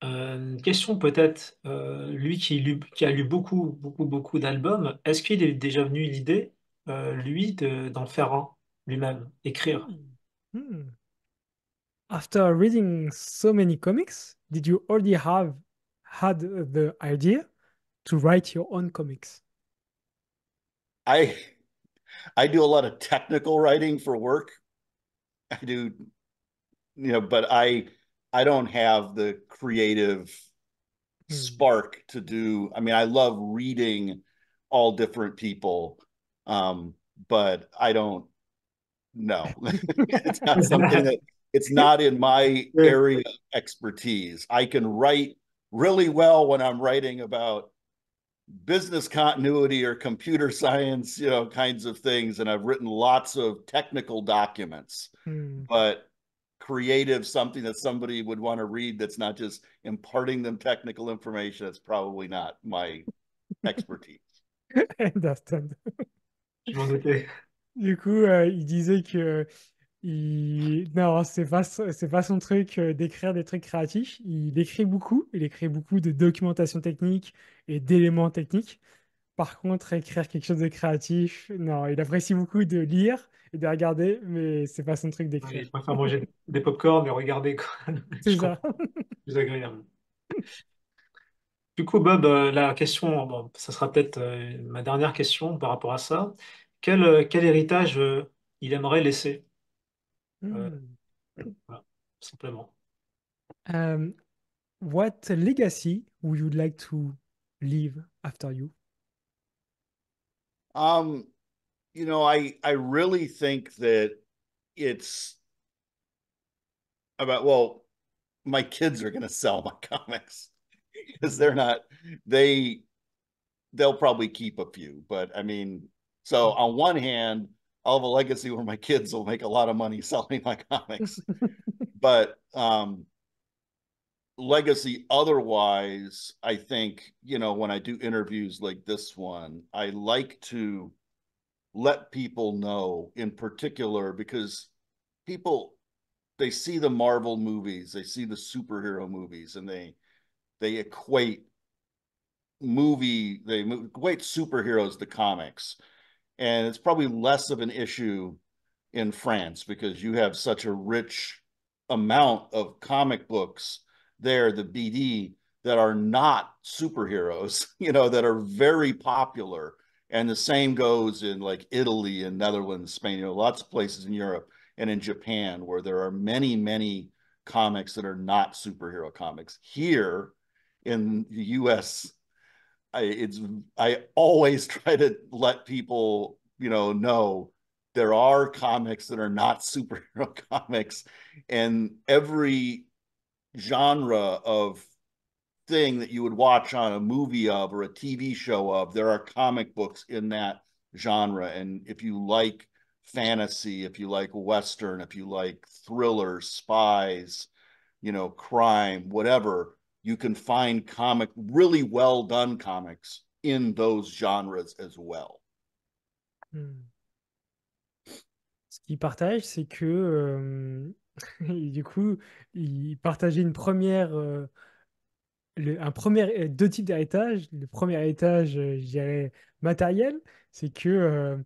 Une question peut-être, lui qui a lu beaucoup d'albums, est-ce qu'il est déjà venu l'idée, lui, d'en faire un lui-même, écrire? Hmm. Hmm. After reading so many comics, did you already have had the idea to write your own comics? I I do a lot of technical writing for work. I do, but I don't have the creative Hmm. spark to do. I mean, I love reading all different people, but I don't know. It's not something that it's not in my Ouais. area of expertise. I can write really well when I'm writing about business continuity or computer science, kinds of things. And I've written lots of technical documents, Hmm. but creative, something that somebody would want to read that's not just imparting them technical information, it's probably not my expertise. Understand. Je m'en doutais. Du coup, il disait que non, c'est pas son truc d'écrire des trucs créatifs. Il écrit beaucoup. Il écrit beaucoup de documentation technique et d'éléments techniques. Par contre, écrire quelque chose de créatif, non, il apprécie beaucoup de lire et de regarder, mais c'est pas son truc Ouais, d'écrire. je préfère manger des pop-corn et regarder, quoi. C'est Je ça. comprends. Plus agréable. Du coup, Bob, la question, bon, ça sera peut-être ma dernière question par rapport à ça. Quel héritage il aimerait laisser? Euh, Hmm. voilà, simplement. Um, what legacy would you like to leave after you? Um, I really think that it's about, well, my kids are going to sell my comics because Mhm. they they'll probably keep a few, but I mean, so on one hand, I'll have a legacy where my kids will make a lot of money selling my comics, but legacy otherwise, I think, when I do interviews like this one, I like to let people know in particular, because people, they see the Marvel movies, they see the superhero movies, and they equate they equate superheroes to comics. And it's probably less of an issue in France because you have such a rich amount of comic books there, the BD, that are not superheroes, that are very popular. And the same goes in like Italy and Netherlands, Spain, lots of places in Europe and in Japan where there are many, many comics that are not superhero comics. Here in the US, I always try to let people know there are comics that are not superhero comics, and every genre of thing that you would watch on a movie of or a TV show of, there are comic books in that genre. And if you like fantasy, if you like western, if you like thrillers, spies, crime, whatever, you can find really well done comics in those genres as well. Hmm. Ce qu'il partage, c'est que et du coup, il partageait deux types d'héritage. Le premier héritage, je dirais matériel, c'est que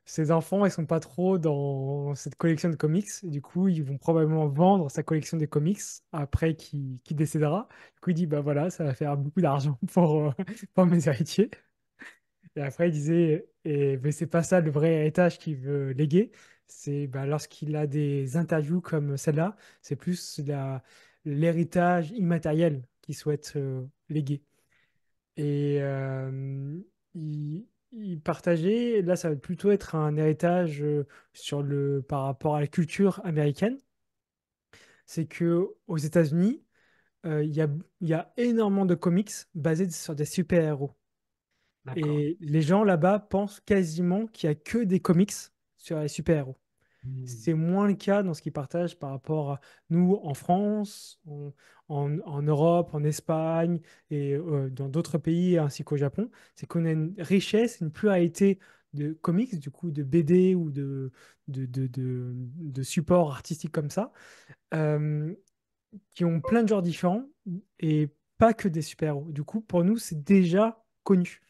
ses enfants, ils sont pas trop dans cette collection de comics. Du coup, ils vont probablement vendre sa collection de comics après qu'il décédera. Du coup, il dit, bah voilà, ça va faire beaucoup d'argent pour mes héritiers. Et après, il disait, mais c'est pas ça le vrai héritage qu'il veut léguer. C'est bah, lorsqu'il a des interviews comme celle-là, c'est plus l'héritage immatériel qu'il souhaite léguer. Et il partageait, là, ça va plutôt être un héritage par rapport à la culture américaine. C'est que aux États-Unis, il y a énormément de comics basés sur des super-héros. D'accord. Et les gens là-bas pensent quasiment qu'il n'y a que des comics sur les super-héros. Hmm. C'est moins le cas dans ce qu'ils partagent par rapport à nous en France, en Europe, en Espagne et dans d'autres pays ainsi qu'au Japon. C'est qu'on a une richesse, une pluralité de comics, du coup, de BD ou de supports artistiques comme ça, euh, qui ont plein de genres différents et pas que des super-héros. Du coup, pour nous, c'est déjà connu.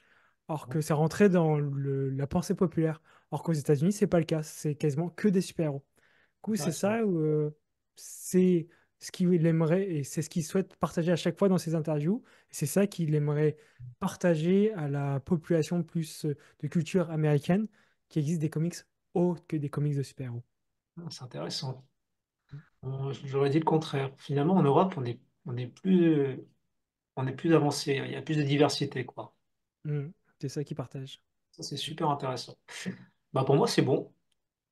Alors que c'est rentré dans la pensée populaire. Alors qu'aux États-Unis, c'est pas le cas. C'est quasiment que des super-héros. Du coup, c'est Intéressant. ça, c'est ce qu'il aimerait et c'est ce qu'il souhaite partager à chaque fois dans ses interviews. Et c'est ça qu'il aimerait partager à la population plus de culture américaine, qui existe des comics autres que des comics de super-héros. Ah, c'est intéressant. J'aurais dit le contraire. Finalement, en Europe, on est plus avancé. Il y a plus de diversité, quoi. Mm. C'est ça qu'il partage. Ça, c'est super intéressant. Bah, pour moi, c'est bon. Ok.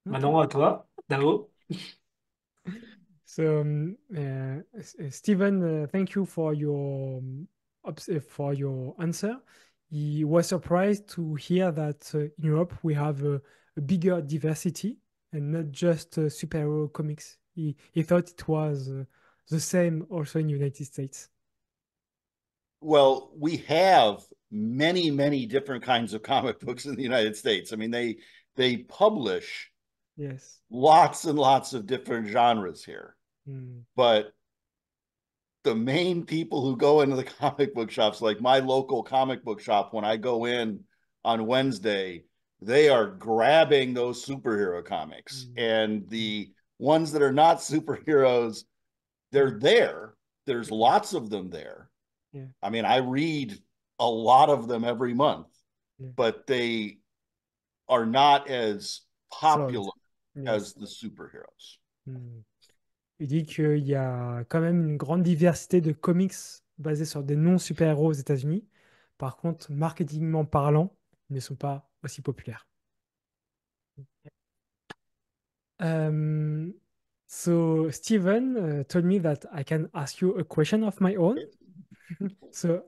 Maintenant, à toi, Dao. So, Stephen, thank you for for your answer. He was surprised to hear that in Europe we have a bigger diversity and not just superhero comics. He thought it was the same also in United States. Well, we have many, many different kinds of comic books in the United States. I mean, they publish Yes. lots and lots of different genres here. Mm. But the main people who go into the comic book shops, like my local comic book shop, when I go in on Wednesday, they are grabbing those superhero comics. Mm. And the ones that are not superheroes, they're Mm. there. There's lots of them there. Yeah. I mean, I read a lot of them every month, Yeah. but they are not as Sold. popular Yes. as the superheroes. Mm. Il dit qu'il y a quand même une grande diversité de comics basés sur des non-super-héros aux États-Unis. Par contre, marketingment parlant, ils ne sont pas aussi populaires. Um, so, Steven told me that I can ask you a question of my own. So,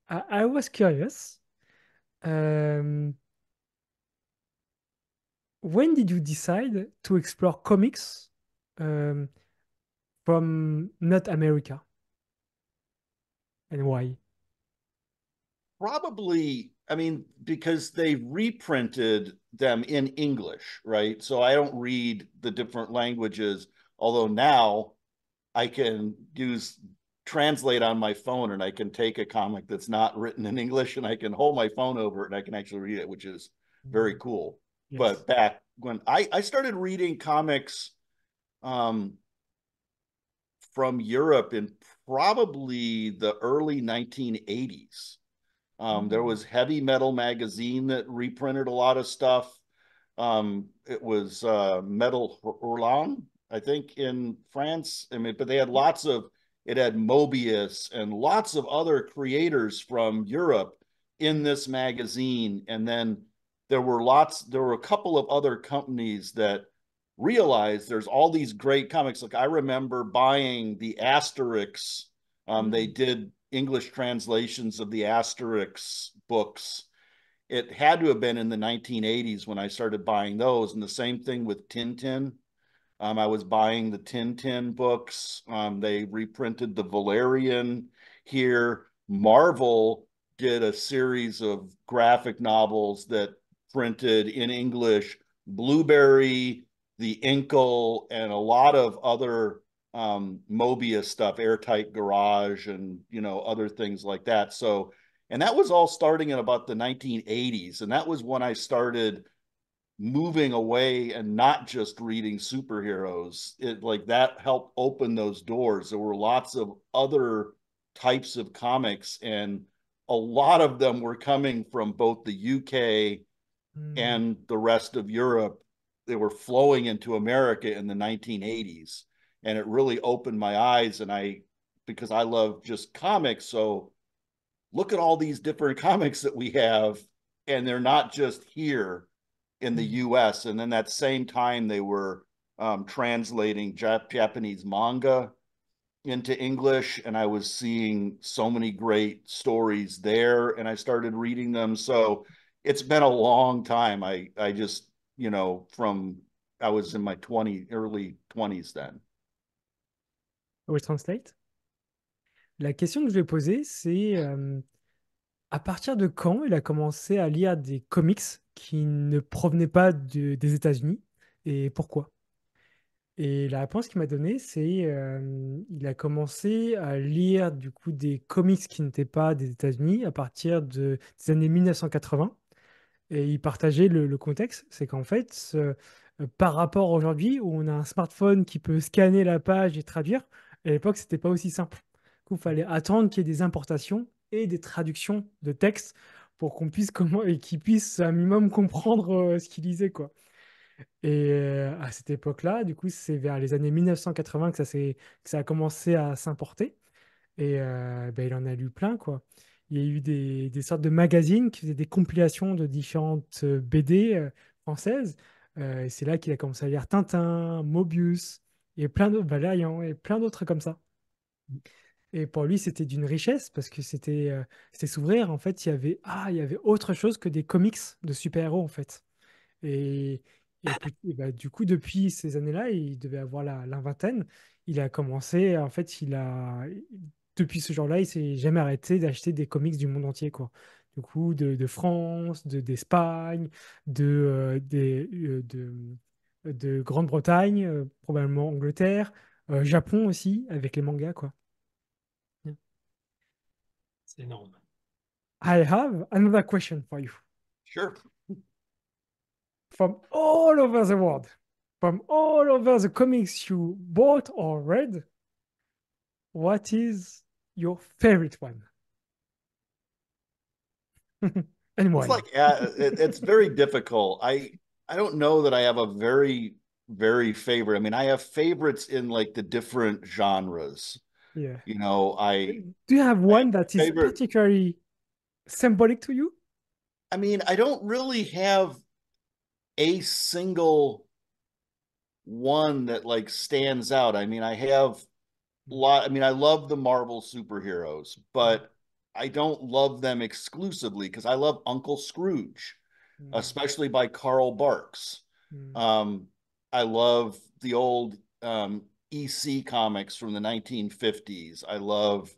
I was curious. Um, when did you decide to explore comics um, from not America, and why? Probably, I mean, because they reprinted them in English, right? So I don't read the different languages, although now I can use translate on my phone and I can take a comic that's not written in English and I can hold my phone over it and I can actually read it, which is very Mm. cool. Yes. But back when I started reading comics um, from Europe in probably the early 1980s. There Mm. was Heavy Metal magazine that reprinted a lot of stuff. It was Metal Hurlan, I think, in France. I mean, but they had lots of. It had Mobius and lots of other creators from Europe in this magazine, and then there were lots. There were a couple of other companies that realized there's all these great comics. Like I remember buying the Asterix. They Mm. did English translations of the Asterix books. It had to have been in the 1980s when I started buying those. And the same thing with Tintin. I was buying the Tintin books. They reprinted the Valerian here. Marvel did a series of graphic novels that printed in English Blueberry, the Inkle, and a lot of other Mobius stuff, Airtight Garage, and other things like that. So, and that was all starting in about the 1980s, and that was when I started moving away and not just reading superheroes. It like that helped open those doors. There were lots of other types of comics, and a lot of them were coming from both the UK Mm. and the rest of Europe. They were flowing into America in the 1980s, and it really opened my eyes. And because I love just comics, so look at all these different comics that we have, and they're not just here in the Mm. US. And then that same time, they were translating Japanese manga into English, and I was seeing so many great stories there, and I started reading them. So it's been a long time. I just, from I was in my early 20s then. I will translate. La question que je vais poser, c'est À partir de quand il a commencé à lire des comics qui ne provenaient pas des États-Unis et pourquoi? Et la réponse qu'il m'a donnée, c'est il a commencé à lire du coup des comics qui n'étaient pas des États-Unis à partir des années 1980. Et il partageait le contexte, c'est qu'en fait, par rapport à aujourd'hui, où on a un smartphone qui peut scanner la page et traduire, à l'époque, c'était pas aussi simple. Du coup, il fallait attendre qu'il y ait des importations et des traductions de texte pour qu'on puisse comment et qu'il puisse un minimum comprendre ce qu'il lisait, quoi. Et à cette époque-là, du coup, c'est vers les années 1980 que ça a commencé à s'importer. Et ben, il en a lu plein, quoi. Il y a eu des sortes de magazines qui faisaient des compilations de différentes BD françaises. Et c'est là qu'il a commencé à lire Tintin, Mobius, et plein d'autres, Valérian, et plein d'autres comme ça. Et pour lui, c'était d'une richesse parce que c'était s'ouvrir. En fait, il y avait autre chose que des comics de super-héros, en fait. Et, et bah, du coup, depuis ces années-là, il devait avoir la vingtaine. Il a commencé, en fait, depuis ce jour-là, il s'est jamais arrêté d'acheter des comics du monde entier, quoi. Du coup, de France, d'Espagne, de Grande-Bretagne, probablement Angleterre, Japon aussi, avec les mangas, quoi. C'est énorme. I have another question for you. Sure. From all over the world, from all over the comics you bought or read, what is your favorite one? It's Anyone? like it's very difficult. I don't know that I have a very favorite. I mean, I have favorites in like the different genres. Yeah. You know, Do you have I have one that is favorite. particularly symbolic to you? I mean, I don't really have a single one that like stands out. I mean, I have I mean, I love the Marvel superheroes, but I don't love them exclusively because I love Uncle Scrooge, Mm, especially by Carl Barks. mm, Um, I love the old EC comics from the 1950s. I love,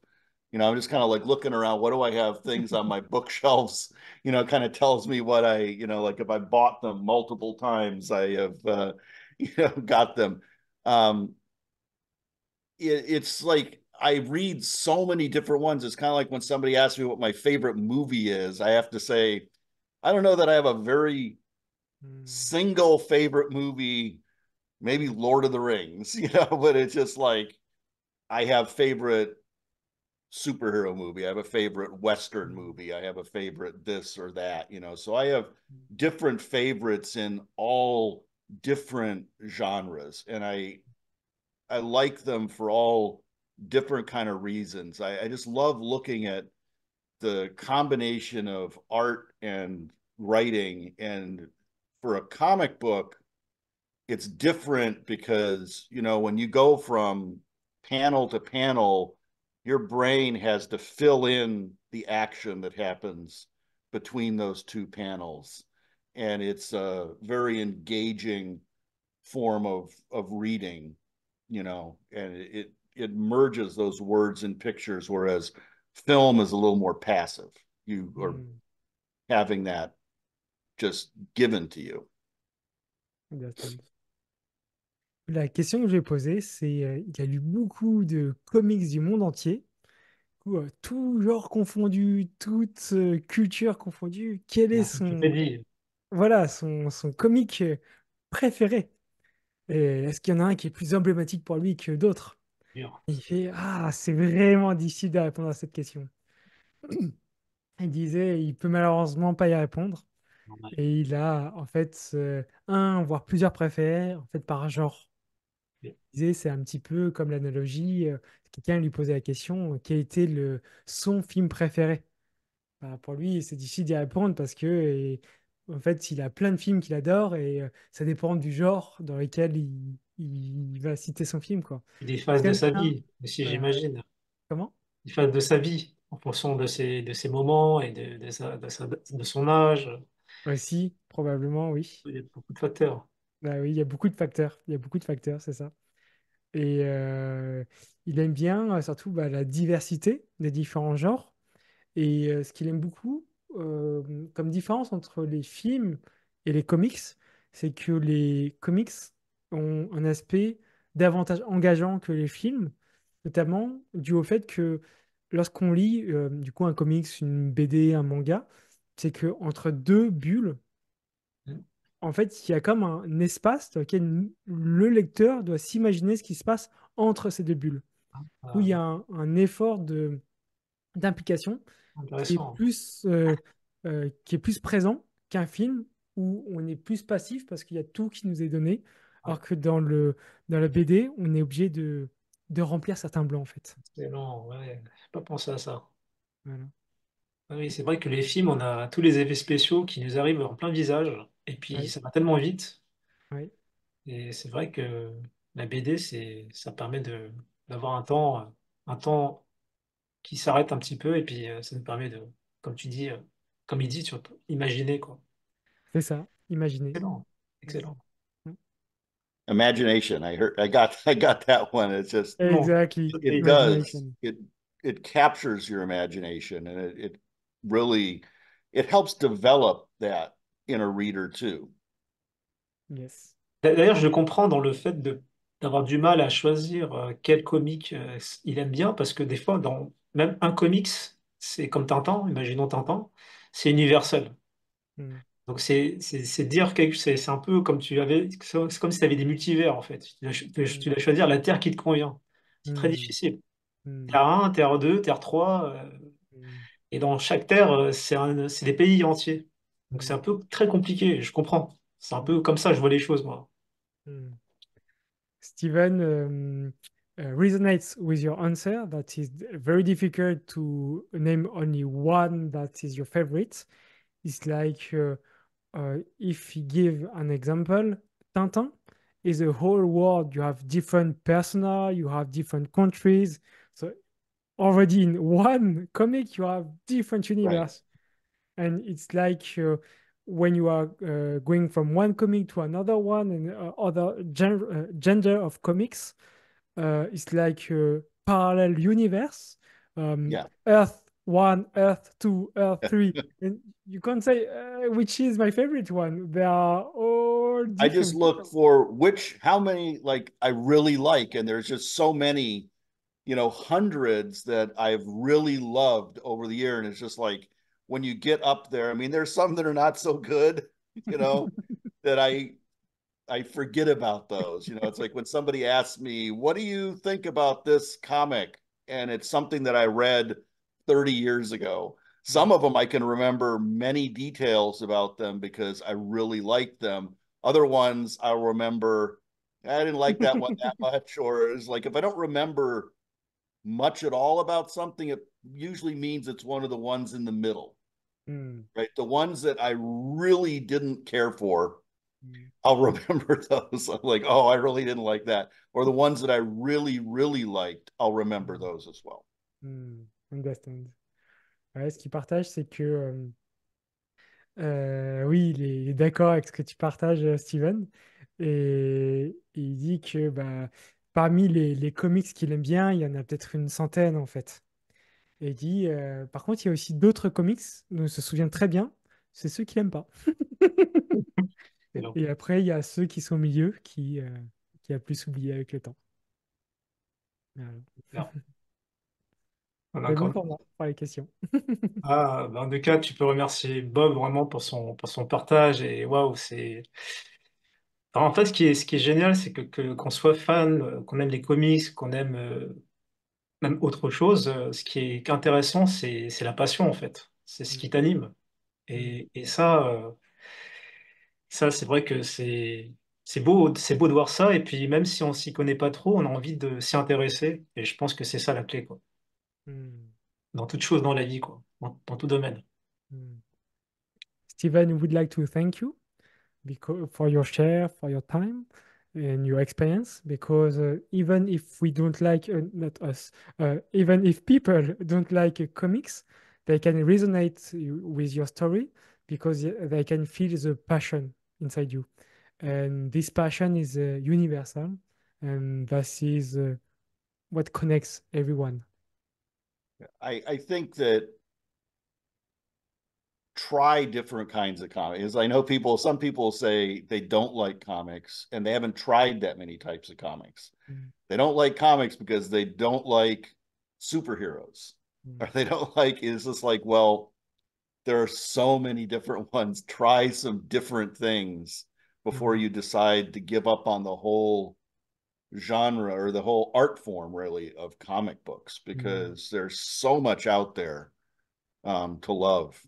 I'm just kind of like looking around. What do I have things on my bookshelves? Kind of tells me what like if I bought them multiple times, I have, got them. Um, it's like I read so many different ones. It's kind of like when somebody asks me what my favorite movie is, I have to say, I don't know that I have a very mm, single favorite movie, maybe Lord of the Rings, but it's just like I have favorite superhero movie, I have a favorite Western mm, movie, I have a favorite this or that, so I have different favorites in all different genres. And I like them for all different kind of reasons. I just love looking at the combination of art and writing. And for a comic book, it's different because, when you go from panel to panel, your brain has to fill in the action that happens between those two panels. And it's a very engaging form of reading, and it merges those words and pictures, whereas film is a little more passive. You are mm. having that just given to you. Understand. La question que je vais poser, c'est il a lu beaucoup de comics du monde entier, du coup, tout genre confondu, toute culture confondue. Quel Il y est a un encyclopédie, voilà, son comic préféré? Et est-ce qu'il y en a un qui est plus emblématique pour lui que d'autres? dur. Il fait, ah, c'est vraiment difficile de répondre à cette question. Il disait, il peut malheureusement pas y répondre. Normal. Et il a en fait un, voire plusieurs préférés, en fait, par genre. Il disait, c'est un petit peu comme l'analogie, quelqu'un lui posait la question, quel était son film préféré? Bah, pour lui, c'est difficile d'y répondre parce que, en fait, il a plein de films qu'il adore et ça dépend du genre dans lequel il va citer son film, quoi. Des Est-ce phases qu'il de y en sa a un? vie aussi, Voilà. j'imagine. Comment? Des phases de sa vie, en fonction de ses moments et de son âge. Aussi, probablement, oui. Il y a beaucoup de facteurs. Bah oui, il y a beaucoup de facteurs. Il y a beaucoup de facteurs, c'est ça. Et il aime bien surtout bah, la diversité des différents genres. Et ce qu'il aime beaucoup, comme différence entre les films et les comics, c'est que les comics ont un aspect davantage engageant que les films, notamment dû au fait que lorsqu'on lit du coup un comics, une BD, un manga, c'est que entre deux bulles, Mm. en fait, il y a comme un espace dans lequel le lecteur doit s'imaginer ce qui se passe entre ces deux bulles. Du coup, il Ah, y a un effort d'implication intéressant. qui est plus présent qu'un film où on est plus passif parce qu'il y a tout qui nous est donné, Ouais, alors que dans la BD, on est obligé de remplir certains blancs, en fait. excellent. Ouais, j'ai pas pensé à ça. Voilà. Ah oui, c'est vrai que les films, on a tous les effets spéciaux qui nous arrivent en plein visage, et puis Ouais, ça va tellement vite. ouais, Et c'est vrai que la BD, ça permet d'avoir un temps qui s'arrête un petit peu, et puis ça nous permet de, comme tu dis, comme il dit, surtout, imaginer, quoi. c'est ça. Imaginez. Excellent, Yes. excellent. Ouais. Imagination. I got that one. It's just Non, Exactly. it does. Imagination. It captures your imagination, and it really it helps develop that in a reader too. Yes. D'ailleurs, je le comprends dans le fait d'avoir du mal à choisir quel comic il aime bien, parce que des fois, dans même un comics, c'est comme Tintin, imaginons Tintin, c'est universel. Mm, Donc c'est dire quelque, c'est un peu comme tu avais, c'est comme si tu avais des multivers en fait. Tu mm, dois choisir la Terre qui te convient. C'est très mm, difficile. mm, Terre 1, Terre 2, Terre 3, mm, et dans chaque Terre, c'est des pays entiers. Donc c'est un mm, peu très compliqué, je comprends. C'est un mm, peu comme ça, je vois les choses, moi. mm. Steven resonates with your answer that is very difficult to name only one that is your favorite. It's like if you give an example, Tintin is a whole world. You have different persona, you have different countries. So already in one comic, you have different Right. universe. And it's like when you are going from one comic to another one and other gender of comics, it's like a parallel universe. Yeah. Earth 1, Earth 2, Earth 3. And you can't say which is my favorite one. They are all I just different. look for how many like I really like, and there's just so many, hundreds that I've really loved over the year. And it's just like when you get up there, I mean, there's some that are not so good, you know, that I forget about those. It's like when somebody asks me, "What do you think about this comic?" and it's something that I read 30 years ago. Some of them I can remember many details about them because I really liked them. Other ones I'll remember I didn't like that one that much, or it's like if I don't remember much at all about something, it usually means it's one of the ones in the middle, Mm, right? The ones that I really didn't care for, mm, I'll remember those. I'm like, oh, I really didn't like that. Or the ones that I really, really liked, I'll remember mm, those as well. understand. Ouais, ce qu'il partage, c'est que oui, il est d'accord avec ce que tu partages, Steven. Et il dit que bah, parmi les comics qu'il aime bien, il y en a peut-être une centaine en fait. Et il dit, par contre, il y a aussi d'autres comics dont il se souvient très bien, c'est ceux qu'il n'aime pas. Excellent. Et après, il y a ceux qui sont au milieu qui a plus oublié avec le temps. Voilà. Super. On a C'est encore bon pour moi, pour les questions. Ah, ben, en tout cas, tu peux remercier Bob vraiment pour son partage. Et waouh, c'est. Alors, en fait, ce qui est génial, c'est qu'on soit fan, qu'on aime les comics, qu'on aime même autre chose, ce qui est intéressant, c'est la passion, en fait. C'est ce Mm, qui t'anime. mm, Et ça, ça c'est vrai que c'est beau de voir ça. Et puis, même si on s'y connaît pas trop, on a envie de s'y intéresser. Et je pense que c'est ça la clé, quoi. mm, Dans toute chose dans la vie, quoi. Dans tout domaine. mm. Steven would like to thank you for your share, for your time and your experience. Because even if we don't like, not us, even if people don't like comics, they can resonate with your story because they can feel the passion inside you. And this passion is universal, and this is what connects everyone. I think that try different kinds of comics. I know some people say they don't like comics and they haven't tried that many types of comics. Mm. They don't like comics because they don't like superheroes, or Mm. they don't like, it's just like, well, there are so many different ones. Try some different things before Mm. you decide to give up on the whole genre or the whole art form, really, of comic books, Mm. because there's so much out there to love.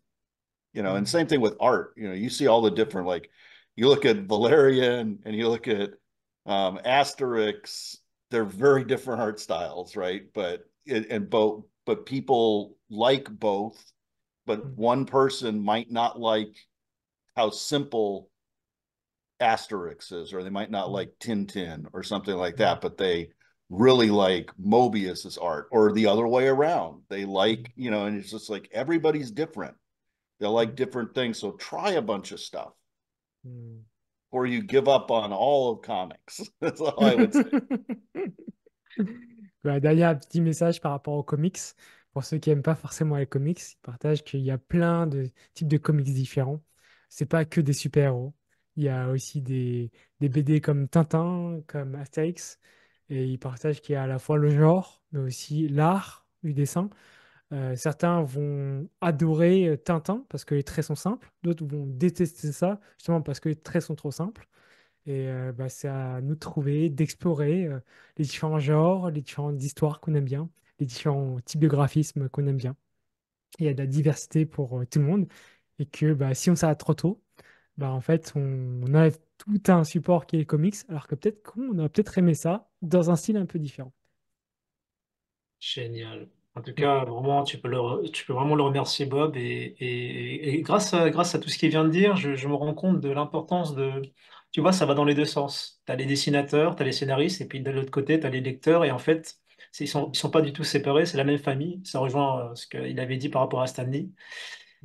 And Mm. same thing with art. You see all the different, like, you look at Valerian and you look at Asterix. They're very different art styles, right? But people like both, but Mm. one person might not like how simple Asterix is, or they might not Mm. like Tintin or something like Mm. that, but they really like Mobius's art, or the other way around. They like, and it's just like everybody's different. They like Mm. different things. So try a bunch of stuff, Mm. or you give up on all of comics. That's all I would say. Voilà, derrière, un petit message par rapport aux comics. Pour ceux qui n'aiment pas forcément les comics, ils partagent qu'il y a plein de types de comics différents. C'est pas que des super-héros. Il y a aussi des BD comme Tintin, comme Astérix. Et ils partagent qu'il y a à la fois le genre, mais aussi l'art du dessin. Certains vont adorer Tintin parce que les traits sont simples. D'autres vont détester ça, justement parce que les traits sont trop simples. Et bah, c'est à nous de trouver, d'explorer les différents genres, les différentes histoires qu'on aime bien, les différents types de graphismes qu'on aime bien. Il y a de la diversité pour tout le monde. Et que bah, si on s'arrête trop tôt, bah, en fait, on enlève tout un support qui est les comics, alors que peut-être qu'on aurait peut-être aimé ça dans un style un peu différent. Génial. En tout Mm. cas, vraiment, tu peux vraiment le remercier, Bob. Et grâce à tout ce qu'il vient de dire, je me rends compte de l'importance de... Tu vois, ça va dans les deux sens. Tu as les dessinateurs, tu as les scénaristes, et puis de l'autre côté, tu as les lecteurs. Et en fait, ils sont pas du tout séparés, c'est la même famille. Ça rejoint ce qu'il avait dit par rapport à Stanley.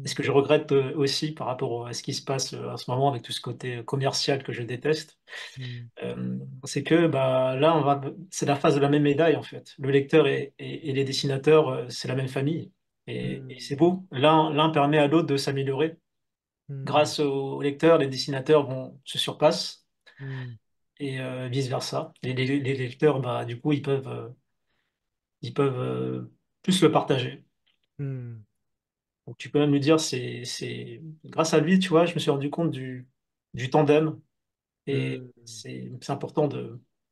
Et ce Mm. que je regrette aussi par rapport à ce qui se passe en ce moment avec tout ce côté commercial que je déteste. Mm. C'est que bah, là, c'est la face de la même médaille en fait. Le lecteur et les dessinateurs, c'est la même famille. Et c'est Mm. beau. L'un permet à l'autre de s'améliorer. Mm. Grâce aux lecteurs, les dessinateurs se surpassent Mm. et vice-versa. Les lecteurs, bah, du coup, ils peuvent plus le partager. Mm. Donc, tu peux même lui dire, grâce à lui, tu vois, je me suis rendu compte du tandem. Et Mm. c'est important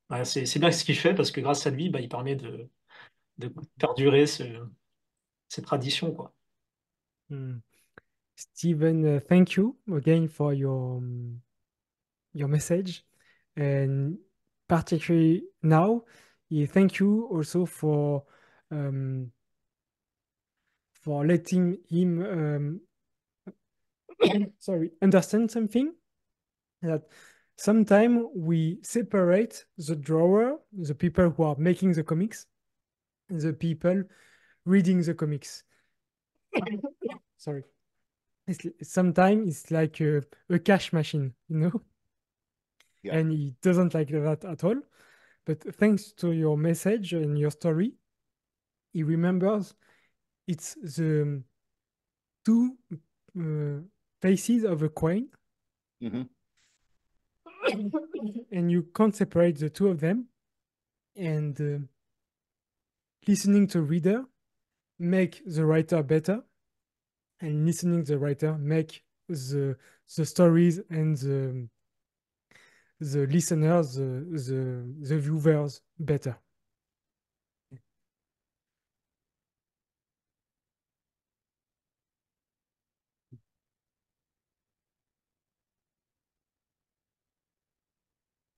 voilà, c'est bien ce qu'il fait parce que grâce à lui, bah, il permet de perdurer ces traditions, quoi. Mm. Steven, thank you again for your message, and particularly now, thank you also um, for letting him sorry, understand something, that sometimes we separate the drawer, the people who are making the comics, and the people reading the comics. Sorry. Sometimes it's like a cash machine, Yeah. and he doesn't like that at all. But thanks to your message and your story, he remembers it's the two uh, faces of a coin, Mm-hmm. and you can't separate the two of them. And listening to reader make the writer better, and listening to the writer make the stories and the listeners, the viewers better.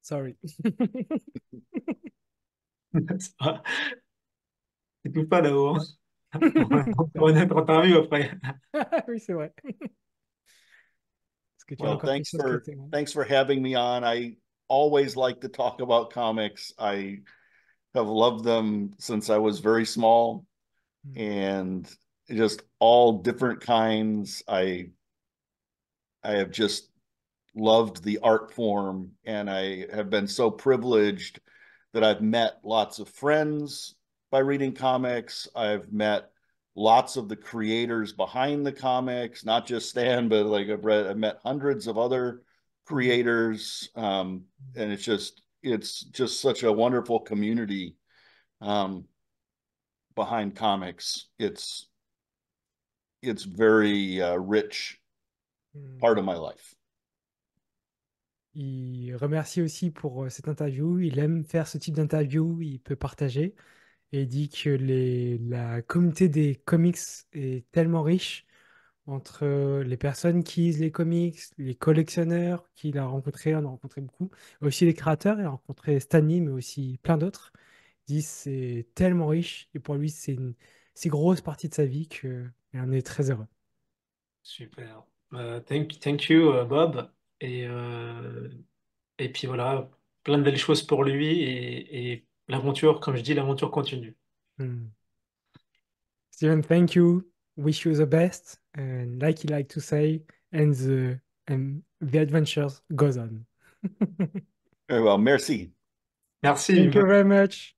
Sorry. T'écoutes pas là-haut, hein. On va être interview après. Oui, c'est vrai. Est-ce que tu as Well, encore quelque chose que tu aimerais? thanks for having me on. I always like to talk about comics. I have loved them since I was very small, Mm. and just all different kinds. I have just loved the art form, and I have been so privileged that I've met lots of friends by reading comics. I've met lots of the creators behind the comics, not just Stan, but like I've met hundreds of other creators, and it's just such a wonderful community behind comics. It's very rich part of my life. Il remercie aussi pour cette interview. Il aime faire ce type d'interview. Il peut partager. Et il dit que la communauté des comics est tellement riche entre les personnes qui lisent les comics, les collectionneurs qu'il a rencontrés, on a rencontré beaucoup, aussi les créateurs, il a rencontré Stan Lee, mais aussi plein d'autres. Il dit que c'est tellement riche et pour lui, c'est une si grosse partie de sa vie qu'il en est très heureux. Super. Thank you, Bob. Et puis voilà, plein de belles choses pour lui et l'aventure, comme je dis, l'aventure continue. Hmm. Steven, thank you. Wish you the best. And like you like to say, and the adventures goes on. Very well. Merci. Merci. Thank you very much.